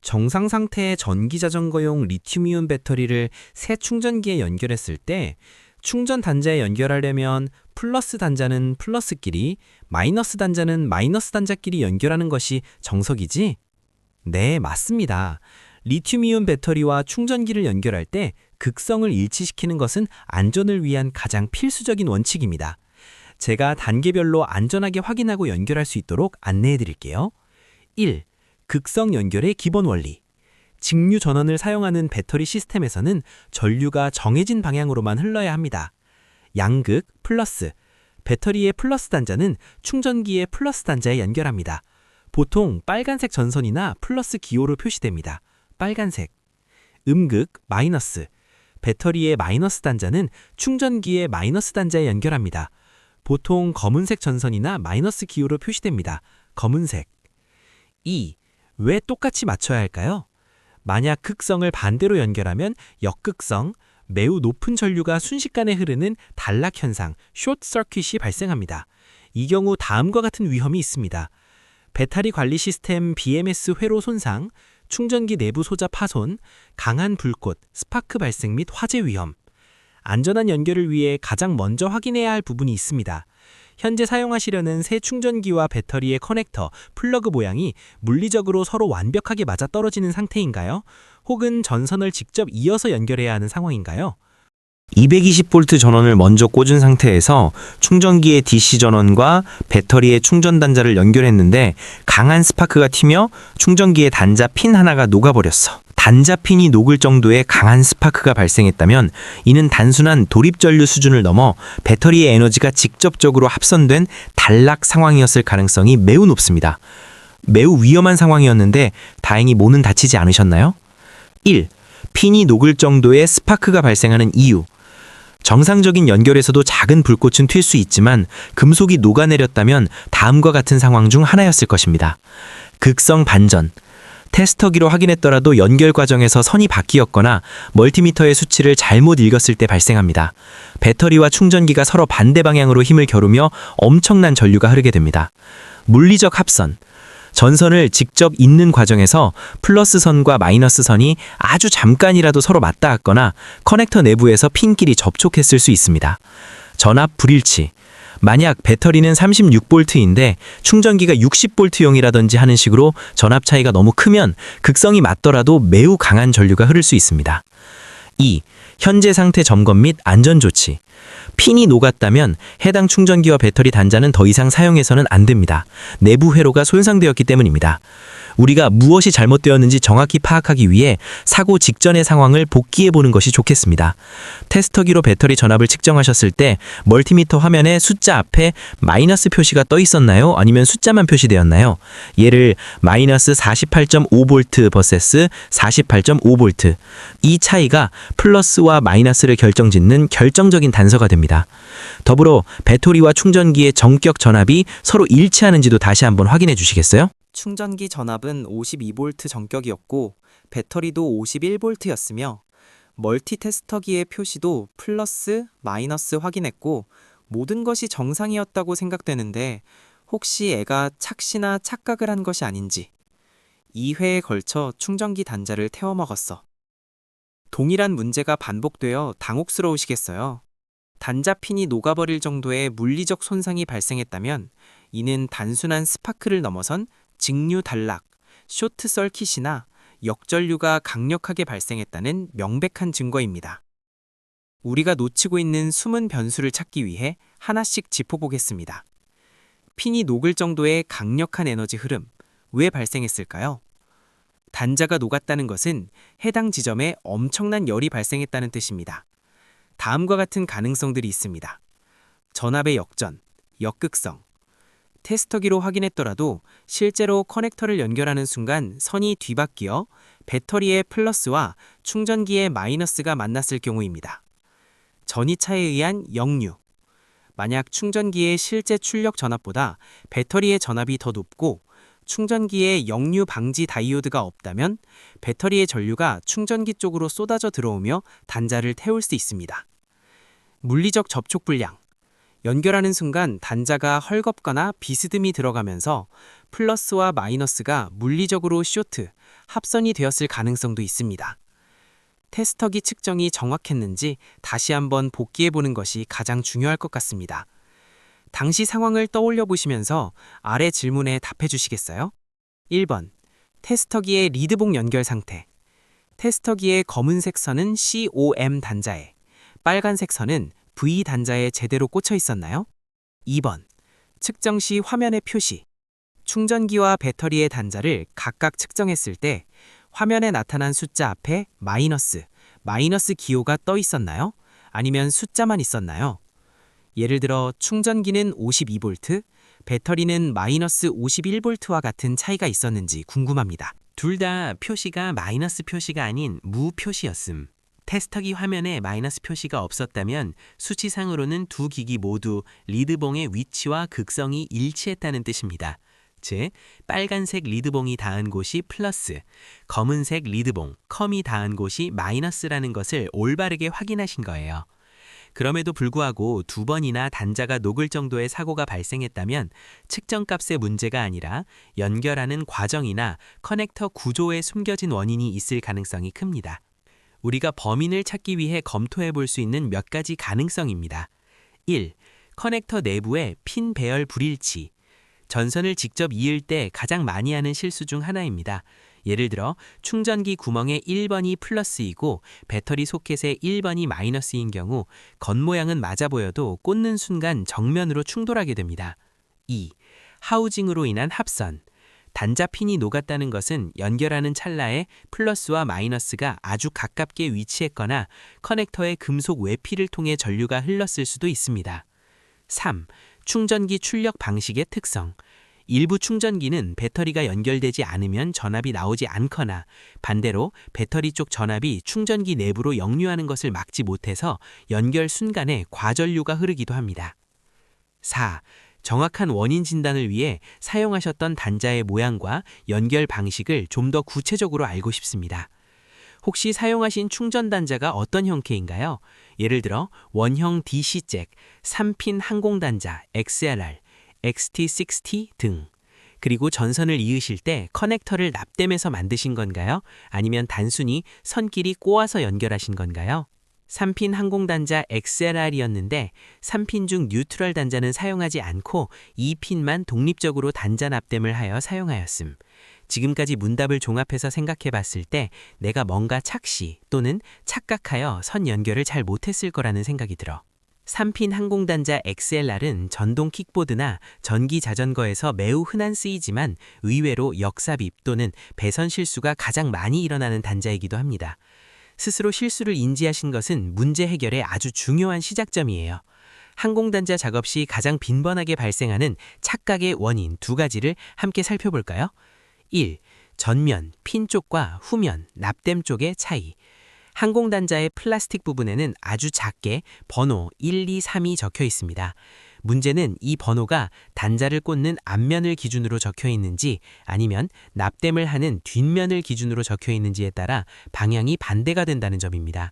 정상 상태의 전기자전거용 리튬이온 배터리를 새 충전기에 연결했을 때 충전 단자에 연결하려면 플러스 단자는 플러스끼리, 마이너스 단자는 마이너스 단자끼리 연결하는 것이 정석이지? 네, 맞습니다. 리튬이온 배터리와 충전기를 연결할 때 극성을 일치시키는 것은 안전을 위한 가장 필수적인 원칙입니다. 제가 단계별로 안전하게 확인하고 연결할 수 있도록 안내해 드릴게요. 1. 극성 연결의 기본 원리. 직류 전원을 사용하는 배터리 시스템에서는 전류가 정해진 방향으로만 흘러야 합니다. 양극, 플러스. 배터리의 플러스 단자는 충전기의 플러스 단자에 연결합니다. 보통 빨간색 전선이나 플러스 기호로 표시됩니다. 빨간색. 음극, 마이너스. 배터리의 마이너스 단자는 충전기의 마이너스 단자에 연결합니다. 보통 검은색 전선이나 마이너스 기호로 표시됩니다. 검은색. 2. 왜 똑같이 맞춰야 할까요? 만약 극성을 반대로 연결하면 역극성, 매우 높은 전류가 순식간에 흐르는 단락 현상, 숏 서킷이 발생합니다. 이 경우 다음과 같은 위험이 있습니다. 배터리 관리 시스템 BMS 회로 손상, 충전기 내부 소자 파손, 강한 불꽃, 스파크 발생 및 화재 위험. 안전한 연결을 위해 가장 먼저 확인해야 할 부분이 있습니다. 현재 사용하시려는 새 충전기와 배터리의 커넥터, 플러그 모양이 물리적으로 서로 완벽하게 맞아떨어지는 상태인가요? 혹은 전선을 직접 이어서 연결해야 하는 상황인가요? 220V 전원을 먼저 꽂은 상태에서 충전기의 DC 전원과 배터리의 충전 단자를 연결했는데 강한 스파크가 튀며 충전기의 단자 핀 하나가 녹아버렸어. 단자 핀이 녹을 정도의 강한 스파크가 발생했다면 이는 단순한 도립전류 수준을 넘어 배터리의 에너지가 직접적으로 합선된 단락 상황이었을 가능성이 매우 높습니다. 매우 위험한 상황이었는데 다행히 모는 다치지 않으셨나요? 1. 핀이 녹을 정도의 스파크가 발생하는 이유. 정상적인 연결에서도 작은 불꽃은 튈 수 있지만 금속이 녹아내렸다면 다음과 같은 상황 중 하나였을 것입니다. 극성 반전. 테스터기로 확인했더라도 연결 과정에서 선이 바뀌었거나 멀티미터의 수치를 잘못 읽었을 때 발생합니다. 배터리와 충전기가 서로 반대 방향으로 힘을 겨루며 엄청난 전류가 흐르게 됩니다. 물리적 합선. 전선을 직접 잇는 과정에서 플러스 선과 마이너스 선이 아주 잠깐이라도 서로 맞닿았거나 커넥터 내부에서 핀끼리 접촉했을 수 있습니다. 전압 불일치. 만약 배터리는 36V인데 충전기가 60V용이라든지 하는 식으로 전압 차이가 너무 크면 극성이 맞더라도 매우 강한 전류가 흐를 수 있습니다. 2. 현재 상태 점검 및 안전 조치. 핀이 녹았다면 해당 충전기와 배터리 단자는 더 이상 사용해서는 안 됩니다. 내부 회로가 손상되었기 때문입니다. 우리가 무엇이 잘못되었는지 정확히 파악하기 위해 사고 직전의 상황을 복기해보는 것이 좋겠습니다. 테스터기로 배터리 전압을 측정하셨을 때 멀티미터 화면에 숫자 앞에 마이너스 표시가 떠 있었나요? 아니면 숫자만 표시되었나요? 얘를 마이너스 48.5V vs 48.5V. 이 차이가 플러스와 마이너스를 결정짓는 결정적인 단서가 됩니다. 더불어 배터리와 충전기의 정격 전압이 서로 일치하는지도 다시 한번 확인해 주시겠어요? 충전기 전압은 52V 전격이었고 배터리도 51V였으며 멀티테스터기의 표시도 플러스, 마이너스 확인했고 모든 것이 정상이었다고 생각되는데 혹시 애가 착시나 착각을 한 것이 아닌지 2회에 걸쳐 충전기 단자를 태워 먹었어. 동일한 문제가 반복되어 당혹스러우시겠어요. 단자 핀이 녹아버릴 정도의 물리적 손상이 발생했다면 이는 단순한 스파크를 넘어선 직류 단락, 쇼트 서킷이나 역전류가 강력하게 발생했다는 명백한 증거입니다. 우리가 놓치고 있는 숨은 변수를 찾기 위해 하나씩 짚어보겠습니다. 핀이 녹을 정도의 강력한 에너지 흐름, 왜 발생했을까요? 단자가 녹았다는 것은 해당 지점에 엄청난 열이 발생했다는 뜻입니다. 다음과 같은 가능성들이 있습니다. 전압의 역전, 역극성. 테스터기로 확인했더라도 실제로 커넥터를 연결하는 순간 선이 뒤바뀌어 배터리의 플러스와 충전기의 마이너스가 만났을 경우입니다. 전이차에 의한 역류. 만약 충전기의 실제 출력 전압보다 배터리의 전압이 더 높고 충전기에 역류 방지 다이오드가 없다면 배터리의 전류가 충전기 쪽으로 쏟아져 들어오며 단자를 태울 수 있습니다. 물리적 접촉 불량. 연결하는 순간 단자가 헐겁거나 비스듬히 들어가면서 플러스와 마이너스가 물리적으로 쇼트, 합선이 되었을 가능성도 있습니다. 테스터기 측정이 정확했는지 다시 한번 복기해 보는 것이 가장 중요할 것 같습니다. 당시 상황을 떠올려 보시면서 아래 질문에 답해 주시겠어요? 1번. 테스터기의 리드봉 연결 상태. 테스터기의 검은색 선은 COM 단자에, 빨간색 선은 V 단자에 제대로 꽂혀 있었나요? 2번. 측정 시 화면의 표시. 충전기와 배터리의 단자를 각각 측정했을 때 화면에 나타난 숫자 앞에 마이너스 기호가 떠 있었나요? 아니면 숫자만 있었나요? 예를 들어 충전기는 52V, 배터리는 마이너스 51V와 같은 차이가 있었는지 궁금합니다. 둘 다 표시가 마이너스 표시가 아닌 무 표시였음. 테스터기 화면에 마이너스 표시가 없었다면 수치상으로는 두 기기 모두 리드봉의 위치와 극성이 일치했다는 뜻입니다. 즉, 빨간색 리드봉이 닿은 곳이 플러스, 검은색 리드봉, 컴이 닿은 곳이 마이너스라는 것을 올바르게 확인하신 거예요. 그럼에도 불구하고 두 번이나 단자가 녹을 정도의 사고가 발생했다면 측정값의 문제가 아니라 연결하는 과정이나 커넥터 구조에 숨겨진 원인이 있을 가능성이 큽니다. 우리가 범인을 찾기 위해 검토해 볼 수 있는 몇 가지 가능성입니다. 1. 커넥터 내부의 핀 배열 불일치. 전선을 직접 이을 때 가장 많이 하는 실수 중 하나입니다. 예를 들어 충전기 구멍의 1번이 플러스이고 배터리 소켓의 1번이 마이너스인 경우 겉모양은 맞아 보여도 꽂는 순간 정면으로 충돌하게 됩니다. 2. 하우징으로 인한 합선. 단자 핀이 녹았다는 것은 연결하는 찰나에 플러스와 마이너스가 아주 가깝게 위치했거나 커넥터의 금속 외피를 통해 전류가 흘렀을 수도 있습니다. 3. 충전기 출력 방식의 특성. 일부 충전기는 배터리가 연결되지 않으면 전압이 나오지 않거나 반대로 배터리 쪽 전압이 충전기 내부로 역류하는 것을 막지 못해서 연결 순간에 과전류가 흐르기도 합니다. 4. 정확한 원인 진단을 위해 사용하셨던 단자의 모양과 연결 방식을 좀 더 구체적으로 알고 싶습니다. 혹시 사용하신 충전 단자가 어떤 형태인가요? 예를 들어 원형 DC-잭, 3핀 항공단자 XLR, XT60 등. 그리고 전선을 이으실 때 커넥터를 납땜해서 만드신 건가요? 아니면 단순히 선끼리 꼬아서 연결하신 건가요? 3핀 항공단자 XLR이었는데 3핀 중 뉴트럴 단자는 사용하지 않고 2핀만 독립적으로 단자 납땜을 하여 사용하였음. 지금까지 문답을 종합해서 생각해 봤을 때 내가 뭔가 착시 또는 착각하여 선 연결을 잘 못했을 거라는 생각이 들어. 3핀 항공단자 XLR은 전동 킥보드나 전기 자전거에서 매우 흔한 쓰이지만 의외로 역삽입 또는 배선 실수가 가장 많이 일어나는 단자이기도 합니다. 스스로 실수를 인지하신 것은 문제 해결의 아주 중요한 시작점이에요. 항공단자 작업 시 가장 빈번하게 발생하는 착각의 원인 두 가지를 함께 살펴볼까요? 1. 전면, 핀 쪽과 후면, 납땜 쪽의 차이. 항공단자의 플라스틱 부분에는 아주 작게 번호 1, 2, 3이 적혀 있습니다. 문제는 이 번호가 단자를 꽂는 앞면을 기준으로 적혀 있는지 아니면 납땜을 하는 뒷면을 기준으로 적혀 있는지에 따라 방향이 반대가 된다는 점입니다.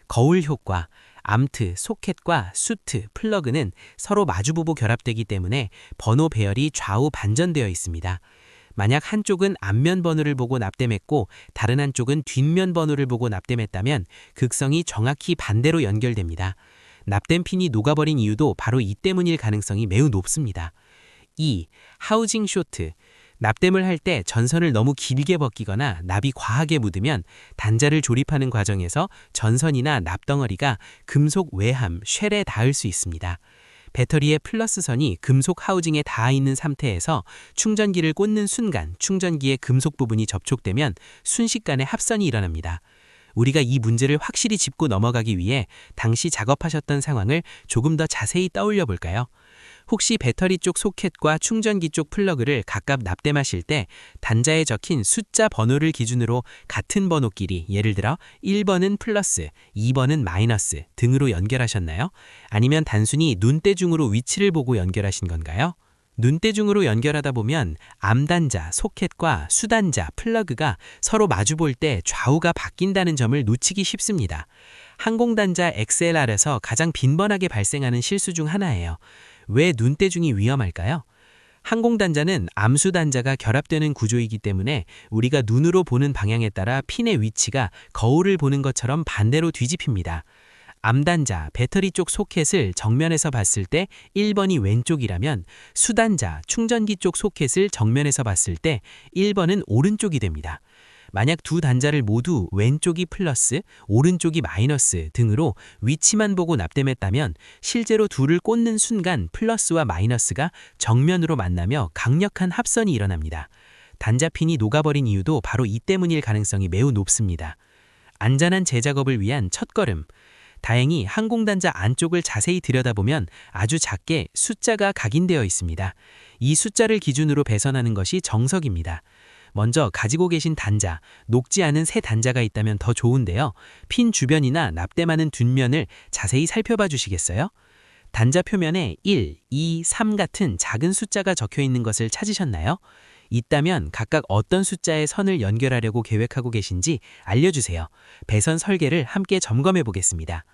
거울 효과, 암트, 소켓과 수트, 플러그는 서로 마주보고 결합되기 때문에 번호 배열이 좌우 반전되어 있습니다. 만약 한쪽은 앞면 번호를 보고 납땜했고 다른 한쪽은 뒷면 번호를 보고 납땜했다면 극성이 정확히 반대로 연결됩니다. 납땜 핀이 녹아버린 이유도 바로 이 때문일 가능성이 매우 높습니다. 2. 하우징 쇼트. 납땜을 할 때 전선을 너무 길게 벗기거나 납이 과하게 묻으면 단자를 조립하는 과정에서 전선이나 납덩어리가 금속 외함, 쉘에 닿을 수 있습니다. 배터리의 플러스선이 금속 하우징에 닿아 있는 상태에서 충전기를 꽂는 순간 충전기의 금속 부분이 접촉되면 순식간에 합선이 일어납니다. 우리가 이 문제를 확실히 짚고 넘어가기 위해 당시 작업하셨던 상황을 조금 더 자세히 떠올려 볼까요? 혹시 배터리 쪽 소켓과 충전기 쪽 플러그를 각각 납땜하실 때 단자에 적힌 숫자 번호를 기준으로 같은 번호끼리 예를 들어 1번은 플러스, 2번은 마이너스 등으로 연결하셨나요? 아니면 단순히 눈대중으로 위치를 보고 연결하신 건가요? 눈대중으로 연결하다 보면 암단자, 소켓과 수단자, 플러그가 서로 마주볼 때 좌우가 바뀐다는 점을 놓치기 쉽습니다. 항공단자 XLR에서 가장 빈번하게 발생하는 실수 중 하나예요. 왜 눈대중이 위험할까요? 항공단자는 암수단자가 결합되는 구조이기 때문에 우리가 눈으로 보는 방향에 따라 핀의 위치가 거울을 보는 것처럼 반대로 뒤집힙니다. 암단자, 배터리 쪽 소켓을 정면에서 봤을 때 1번이 왼쪽이라면 수단자, 충전기 쪽 소켓을 정면에서 봤을 때 1번은 오른쪽이 됩니다. 만약 두 단자를 모두 왼쪽이 플러스, 오른쪽이 마이너스 등으로 위치만 보고 납땜했다면 실제로 둘을 꽂는 순간 플러스와 마이너스가 정면으로 만나며 강력한 합선이 일어납니다. 단자핀이 녹아버린 이유도 바로 이 때문일 가능성이 매우 높습니다. 안전한 재작업을 위한 첫걸음. 다행히 항공단자 안쪽을 자세히 들여다보면 아주 작게 숫자가 각인되어 있습니다. 이 숫자를 기준으로 배선하는 것이 정석입니다. 먼저 가지고 계신 단자, 녹지 않은 새 단자가 있다면 더 좋은데요. 핀 주변이나 납땜하는 뒷면을 자세히 살펴봐 주시겠어요? 단자 표면에 1, 2, 3 같은 작은 숫자가 적혀 있는 것을 찾으셨나요? 있다면 각각 어떤 숫자의 선을 연결하려고 계획하고 계신지 알려주세요. 배선 설계를 함께 점검해 보겠습니다.